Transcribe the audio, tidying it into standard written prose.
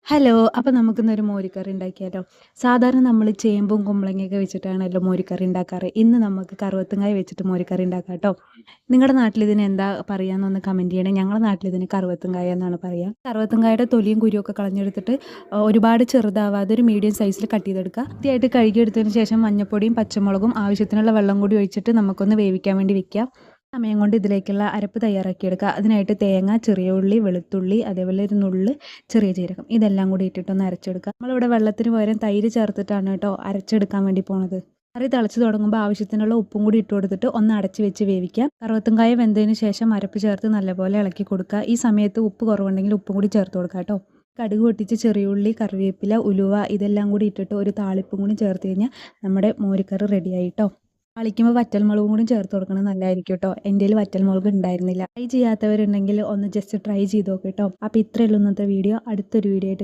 Hello. അപ്പോൾ നമുക്കിന്നൊരു മോരുകറി ഉണ്ടാക്കിയാലോ? സാധാരണ നമ്മൾ ചേമ്പും കുമ്പളങ്ങയൊക്കെ വെച്ചിട്ടാണല്ലോ മോരുകറി ഉണ്ടാക്കാറ്. ഇന്ന് നമുക്ക് കറുവത്തുങ്കായ വെച്ചിട്ട് മോരുകറി ഉണ്ടാക്കാം കേട്ടോ. നിങ്ങളുടെ നാട്ടിൽ ഇതിന് എന്താ പറയാന്നൊന്ന് കമൻറ്റ് ചെയ്യണേ. ഞങ്ങളുടെ നാട്ടിൽ ഇതിന് കറുവത്തുങ്കായ എന്നാണ് പറയുക. കറുവത്തുങ്കായുടെ തൊലിയും കുരുവൊക്കെ കളഞ്ഞെടുത്തിട്ട് ഒരുപാട് ചെറുതാവാതെ ഒരു മീഡിയം സൈസിൽ കട്ട് ചെയ്തെടുക്കുക. വൃത്തിയായിട്ട് കഴുകിയെടുത്തതിന് ശേഷം മഞ്ഞൾപ്പൊടിയും പച്ചമുളകും ആവശ്യത്തിനുള്ള വെള്ളം കൂടി ഒഴിച്ചിട്ട് നമുക്കൊന്ന് വേവിക്കാൻ വേണ്ടി വെക്കുക. സമയം കൊണ്ട് ഇതിലേക്കുള്ള അരപ്പ് തയ്യാറാക്കിയെടുക്കുക. അതിനായിട്ട് തേങ്ങ, ചെറിയ ഉള്ളി, വെളുത്തുള്ളി, അതേപോലെ ഒരു നുള്ള് ചെറിയ ജീരകം ഇതെല്ലാം കൂടി ഇട്ടിട്ടൊന്ന് അരച്ചെടുക്കുക. നമ്മളിവിടെ വെള്ളത്തിന് പകരം തൈര് ചേർത്തിട്ടാണ് കേട്ടോ അരച്ചെടുക്കാൻ വേണ്ടി പോണത്. കറി തിളച്ച് തുടങ്ങുമ്പോൾ ആവശ്യത്തിനുള്ള ഉപ്പും കൂടി ഇട്ട് കൊടുത്തിട്ട് ഒന്ന് അടച്ച് വെച്ച് വേവിക്കാം. കറുവത്തുങ്കായ വെന്തതിന് ശേഷം അരപ്പ് ചേർത്ത് നല്ലപോലെ ഇളക്കി കൊടുക്കുക. ഈ സമയത്ത് ഉപ്പ് കുറവുണ്ടെങ്കിൽ ഉപ്പും കൂടി ചേർത്ത് കൊടുക്കുക കേട്ടോ. കടുക് പൊട്ടിച്ച് ചെറിയുള്ളി, കറിവേപ്പില, ഉലുവ ഇതെല്ലാം കൂടി ഇട്ടിട്ട് ഒരു താളിപ്പും കൂടി ചേർത്ത് കഴിഞ്ഞാൽ നമ്മുടെ മോരുകറി റെഡിയായിട്ടോ. താളിക്കുമ്പോൾ വറ്റൽമുളകും കൂടി ചേർത്ത് കൊടുക്കുന്നത് നല്ലതായിരിക്കും കേട്ടോ. എൻ്റെ കയ്യിൽ വറ്റൽമുളക് ഉണ്ടായിരുന്നില്ല. ട്രൈ ചെയ്യാത്തവരുണ്ടെങ്കിൽ ഒന്ന് ജസ്റ്റ് ട്രൈ ചെയ്ത് നോക്ക് കേട്ടോ. അപ്പോൾ ഇത്രയേ ഉള്ളൂ ഇന്നത്തെ വീഡിയോ. അടുത്തൊരു വീഡിയോ ആയിട്ട്